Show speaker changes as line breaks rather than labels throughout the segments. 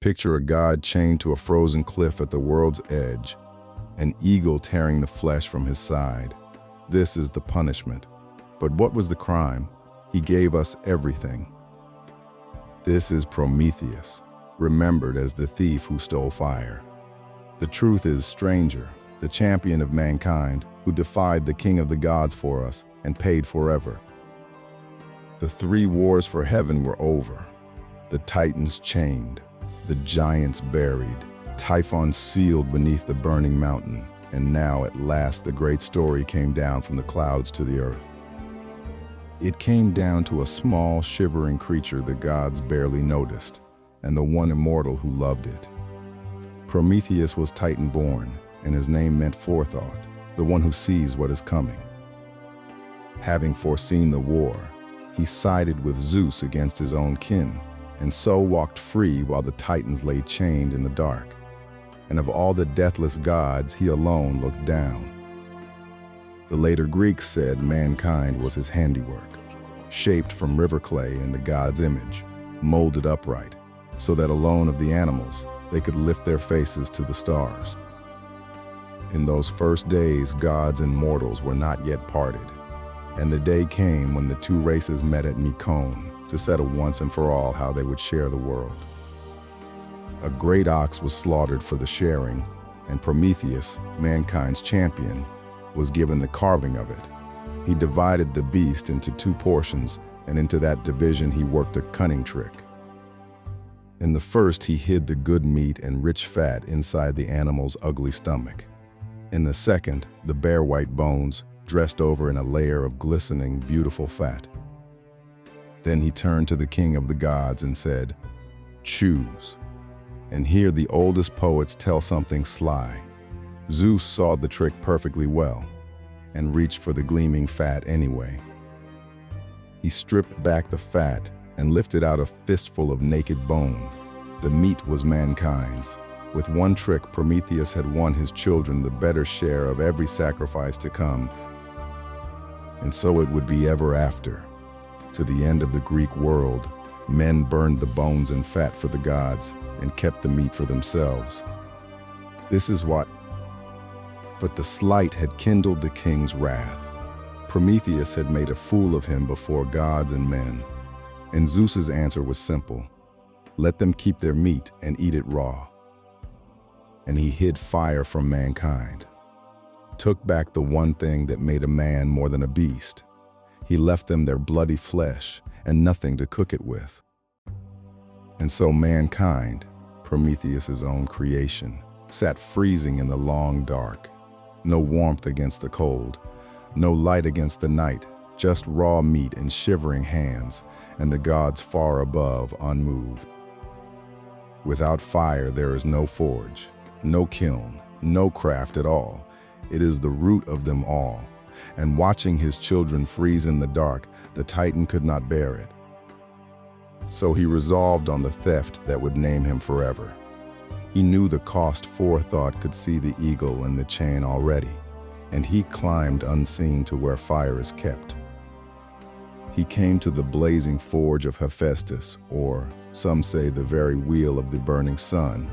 Picture a god chained to a frozen cliff at the world's edge, an eagle tearing the flesh from his side. This is the punishment. But what was the crime? He gave us everything. This is Prometheus, remembered as the thief who stole fire. The truth is Stranger, the champion of mankind, who defied the king of the gods for us and paid forever. The three wars for heaven were over. The titans chained, the giants buried, Typhon sealed beneath the burning mountain, and now at last the great story came down from the clouds to the earth. It came down to a small, shivering creature the gods barely noticed, and the one immortal who loved it. Prometheus was Titan-born, and his name meant Forethought, the one who sees what is coming. Having foreseen the war, he sided with Zeus against his own kin, and so walked free while the Titans lay chained in the dark. And of all the deathless gods, he alone looked down. The later Greeks said mankind was his handiwork, shaped from river clay in the god's image, molded upright, so that alone of the animals, they could lift their faces to the stars. In those first days, gods and mortals were not yet parted, and the day came when the two races met at Mecone to settle once and for all how they would share the world. A great ox was slaughtered for the sharing, and Prometheus, mankind's champion, was given the carving of it. He divided the beast into two portions, and into that division he worked a cunning trick. In the first, he hid the good meat and rich fat inside the animal's ugly stomach. In the second, the bare white bones, dressed over in a layer of glistening, beautiful fat. Then he turned to the king of the gods and said, "Choose." And here the oldest poets tell something sly. Zeus saw the trick perfectly well, and reached for the gleaming fat anyway. He stripped back the fat and lifted out a fistful of naked bone. The meat was mankind's. With one trick, Prometheus had won his children the better share of every sacrifice to come. And so it would be ever after. To the end of the Greek world, men burned the bones and fat for the gods and kept the meat for themselves. This is what. But the slight had kindled the king's wrath. Prometheus had made a fool of him before gods and men. And Zeus's answer was simple: let them keep their meat and eat it raw. And he hid fire from mankind, took back the one thing that made a man more than a beast. He left them their bloody flesh and nothing to cook it with. And so mankind, Prometheus's own creation, sat freezing in the long dark. No warmth against the cold, no light against the night, just raw meat and shivering hands, and the gods far above, unmoved. Without fire there is no forge, no kiln, no craft at all. It is the root of them all. And watching his children freeze in the dark, the Titan could not bear it. So he resolved on the theft that would name him forever. He knew the cost. Forethought could see the eagle and the chain already, and he climbed unseen to where fire is kept. He came to the blazing forge of Hephaestus, or some say the very wheel of the burning sun,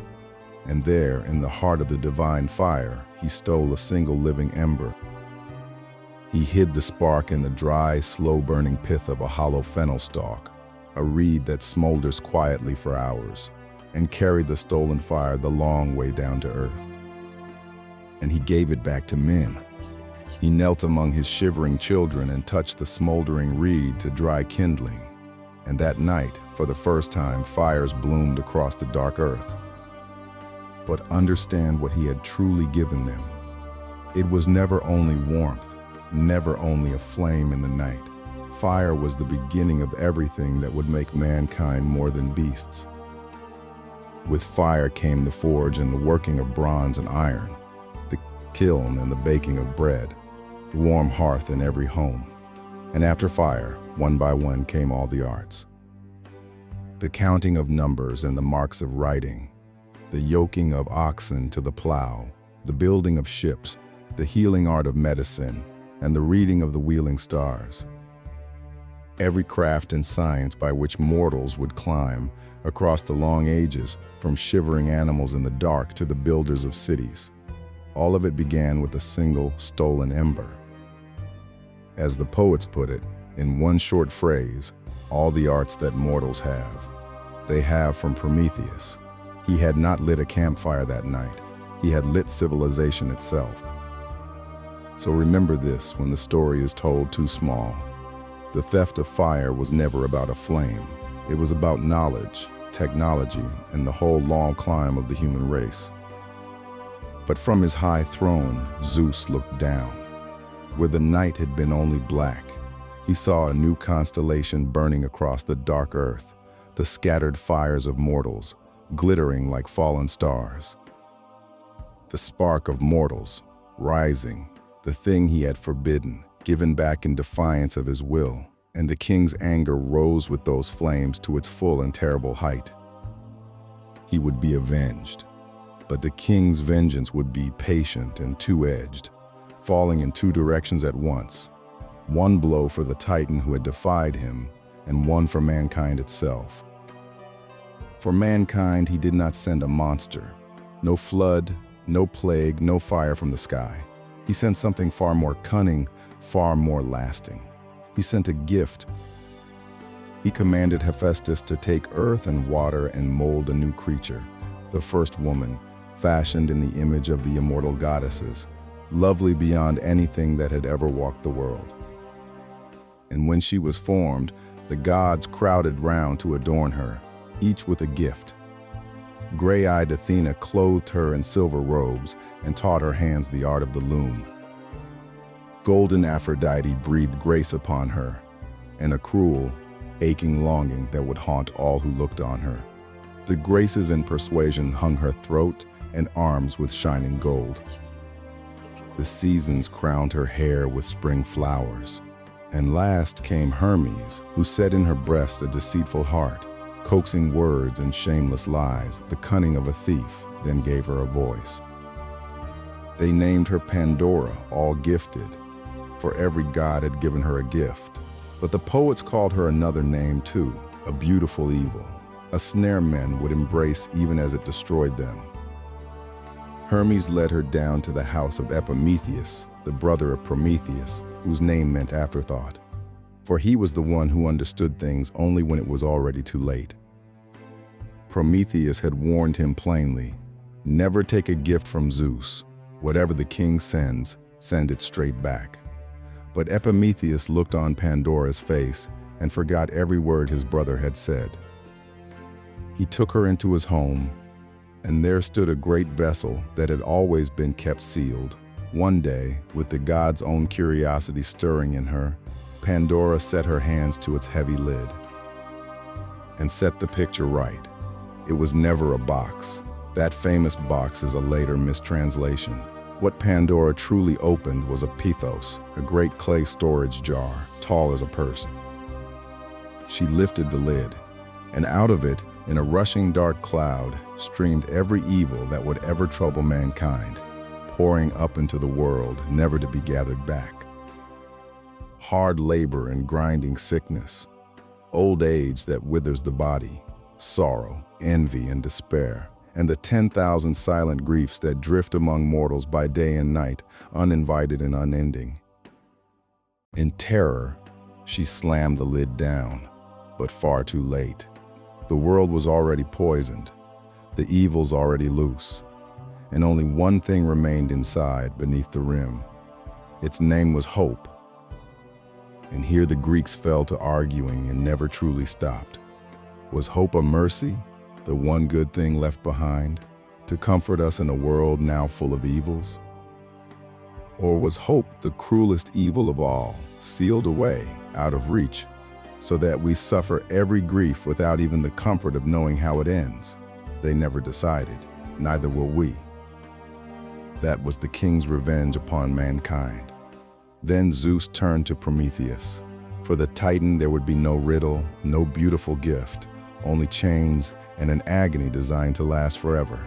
and there, in the heart of the divine fire, he stole a single living ember. He hid the spark in the dry, slow-burning pith of a hollow fennel-stalk, a reed that smolders quietly for hours, and carried the stolen fire the long way down to earth. And he gave it back to men. He knelt among his shivering children and touched the smoldering reed to dry kindling. And that night, for the first time, fires bloomed across the dark earth. But understand what he had truly given them. It was never only warmth, never only a flame in the night. Fire was the beginning of everything that would make mankind more than beasts. With fire came the forge and the working of bronze and iron, the kiln and the baking of bread, the warm hearth in every home. And after fire, one by one came all the arts. The counting of numbers and the marks of writing, the yoking of oxen to the plow, the building of ships, the healing art of medicine, and the reading of the wheeling stars. Every craft and science by which mortals would climb across the long ages, from shivering animals in the dark to the builders of cities. All of it began with a single stolen ember. As the poets put it, in one short phrase, all the arts that mortals have, they have from Prometheus. He had not lit a campfire that night. He had lit civilization itself. So remember this when the story is told too small. The theft of fire was never about a flame. It was about knowledge, technology, and the whole long climb of the human race. But from his high throne, Zeus looked down. Where the night had been only black, he saw a new constellation burning across the dark earth, the scattered fires of mortals, glittering like fallen stars. The spark of mortals, rising, the thing he had forbidden, given back in defiance of his will, and the king's anger rose with those flames to its full and terrible height. He would be avenged, but the king's vengeance would be patient and two-edged, falling in two directions at once. One blow for the Titan who had defied him, and one for mankind itself. For mankind, he did not send a monster. No flood, no plague, no fire from the sky. He sent something far more cunning, far more lasting. He sent a gift. He commanded Hephaestus to take earth and water and mold a new creature, the first woman, fashioned in the image of the immortal goddesses, lovely beyond anything that had ever walked the world. And when she was formed, the gods crowded round to adorn her, each with a gift. Gray-eyed Athena clothed her in silver robes and taught her hands the art of the loom. Golden Aphrodite breathed grace upon her, and a cruel, aching longing that would haunt all who looked on her. The graces and persuasion hung her throat and arms with shining gold. The seasons crowned her hair with spring flowers. And last came Hermes, who set in her breast a deceitful heart, coaxing words and shameless lies, the cunning of a thief, then gave her a voice. They named her Pandora, all gifted, for every god had given her a gift. But the poets called her another name too, a beautiful evil, a snare men would embrace even as it destroyed them. Hermes led her down to the house of Prometheus, the brother of Prometheus, whose name meant afterthought. For he was the one who understood things only when it was already too late. Prometheus had warned him plainly, never take a gift from Zeus. Whatever the king sends, send it straight back. But Prometheus looked on Pandora's face and forgot every word his brother had said. He took her into his home, and there stood a great vessel that had always been kept sealed. One day, with the god's own curiosity stirring in her, Pandora set her hands to its heavy lid and set the picture right. It was never a box. That famous box is a later mistranslation. What Pandora truly opened was a pithos, a great clay storage jar, tall as a person. She lifted the lid, and out of it, in a rushing dark cloud, streamed every evil that would ever trouble mankind, pouring up into the world, never to be gathered back. Hard labor and grinding sickness, old age that withers the body, sorrow, envy, and despair, and the 10,000 silent griefs that drift among mortals by day and night, uninvited and unending. In terror, she slammed the lid down, but far too late. The world was already poisoned, the evils already loose, and only one thing remained inside beneath the rim. Its name was hope. And here the Greeks fell to arguing and never truly stopped. Was hope a mercy, the one good thing left behind, to comfort us in a world now full of evils? Or was hope the cruelest evil of all, sealed away, out of reach, so that we suffer every grief without even the comfort of knowing how it ends? They never decided, neither will we. That was the king's revenge upon mankind. Then Zeus turned to Prometheus. For the Titan there would be no riddle, no beautiful gift, only chains and an agony designed to last forever.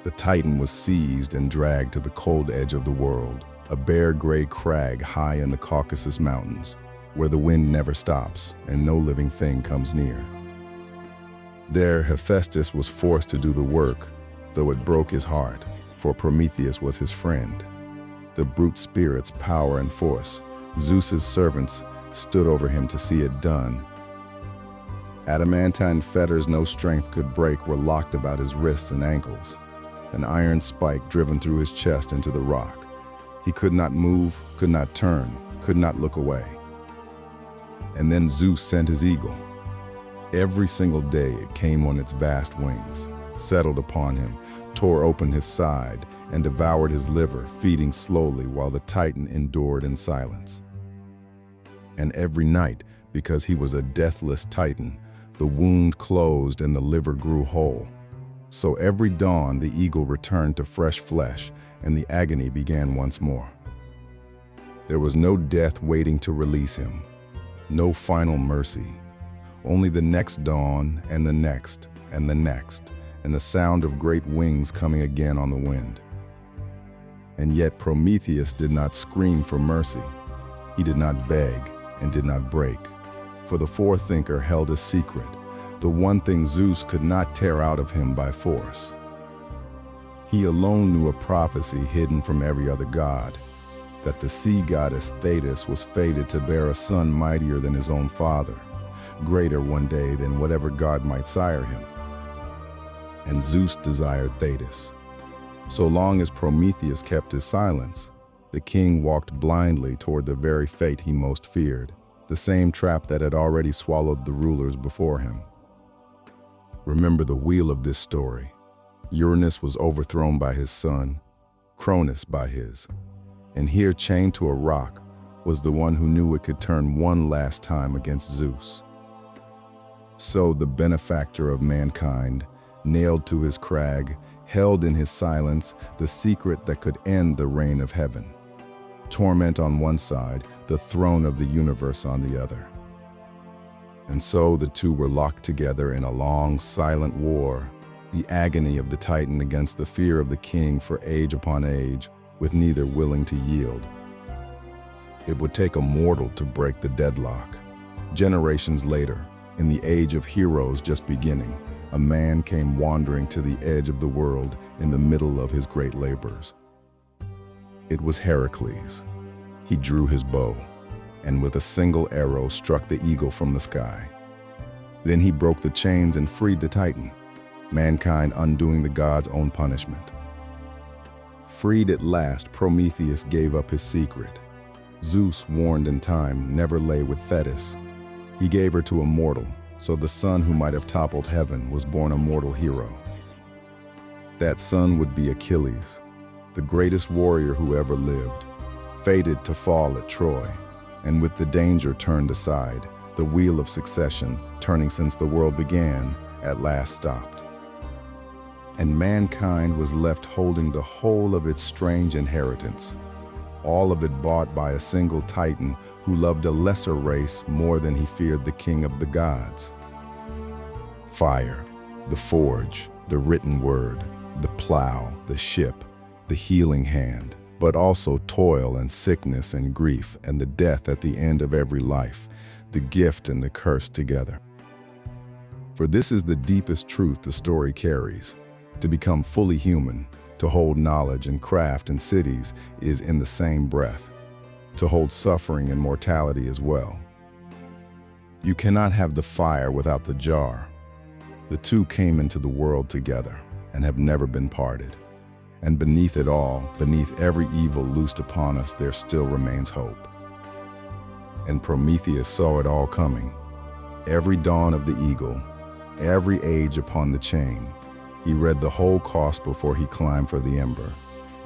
The Titan was seized and dragged to the cold edge of the world, a bare gray crag high in the Caucasus mountains, where the wind never stops and no living thing comes near. There, Hephaestus was forced to do the work, though it broke his heart, for Prometheus was his friend. The brute spirit's power and force, Zeus's servants stood over him to see it done. Adamantine fetters no strength could break were locked about his wrists and ankles, an iron spike driven through his chest into the rock. He could not move, could not turn, could not look away. And then Zeus sent his eagle. Every single day it came on its vast wings, settled upon him, tore open his side, and devoured his liver, feeding slowly while the Titan endured in silence. And every night, because he was a deathless Titan, the wound closed and the liver grew whole. So every dawn the eagle returned to fresh flesh, and the agony began once more. There was no death waiting to release him, no final mercy, only the next dawn and the next and the next, and the sound of great wings coming again on the wind. And yet Prometheus did not scream for mercy. He did not beg and did not break. For the forethinker held a secret, the one thing Zeus could not tear out of him by force. He alone knew a prophecy hidden from every other god, that the sea goddess Thetis was fated to bear a son mightier than his own father, greater one day than whatever god might sire him. And Zeus desired Thetis. So long as Prometheus kept his silence, the king walked blindly toward the very fate he most feared, the same trap that had already swallowed the rulers before him. Remember the wheel of this story. Uranus was overthrown by his son, Cronus by his, and here chained to a rock was the one who knew it could turn one last time against Zeus. So the benefactor of mankind, nailed to his crag, held in his silence the secret that could end the reign of heaven. Torment on one side, the throne of the universe on the other. And so the two were locked together in a long, silent war, the agony of the Titan against the fear of the king for age upon age, with neither willing to yield. It would take a mortal to break the deadlock. Generations later, in the age of heroes just beginning, a man came wandering to the edge of the world in the middle of his great labors. It was Heracles. He drew his bow, and with a single arrow struck the eagle from the sky. Then he broke the chains and freed the Titan, mankind undoing the god's own punishment. Freed at last, Prometheus gave up his secret. Zeus, warned in time, never lay with Thetis. He gave her to a mortal, so the son who might have toppled heaven was born a mortal hero. That son would be Achilles, the greatest warrior who ever lived, fated to fall at Troy, and with the danger turned aside, the wheel of succession, turning since the world began, at last stopped. And mankind was left holding the whole of its strange inheritance, all of it bought by a single Titan who loved a lesser race more than he feared the king of the gods. Fire, the forge, the written word, the plow, the ship, the healing hand, but also toil and sickness and grief and the death at the end of every life, the gift and the curse together. For this is the deepest truth the story carries. To become fully human, to hold knowledge and craft and cities is in the same breath, to hold suffering and mortality as well. You cannot have the fire without the jar. The two came into the world together and have never been parted. And beneath it all, beneath every evil loosed upon us, there still remains hope. And Prometheus saw it all coming. Every dawn of the eagle, every age upon the chain. He read the whole cost before he climbed for the ember,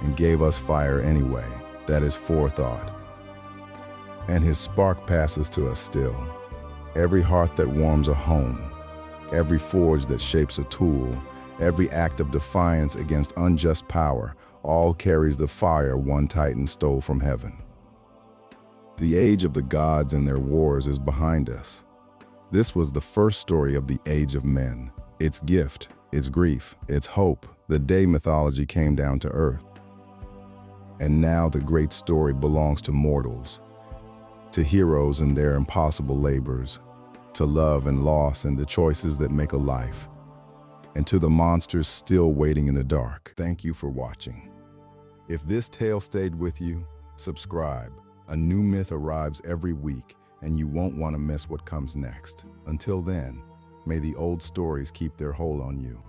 and gave us fire anyway, that is forethought. And his spark passes to us still. Every hearth that warms a home, every forge that shapes a tool, every act of defiance against unjust power, all carries the fire one Titan stole from heaven. The age of the gods and their wars is behind us. This was the first story of the age of men, its gift, its grief, its hope, the day mythology came down to earth. And now the great story belongs to mortals, to heroes in their impossible labors, to love and loss and the choices that make a life, and to the monsters still waiting in the dark. Thank you for watching. If this tale stayed with you, subscribe. A new myth arrives every week, and you won't want to miss what comes next. Until then, may the old stories keep their hold on you.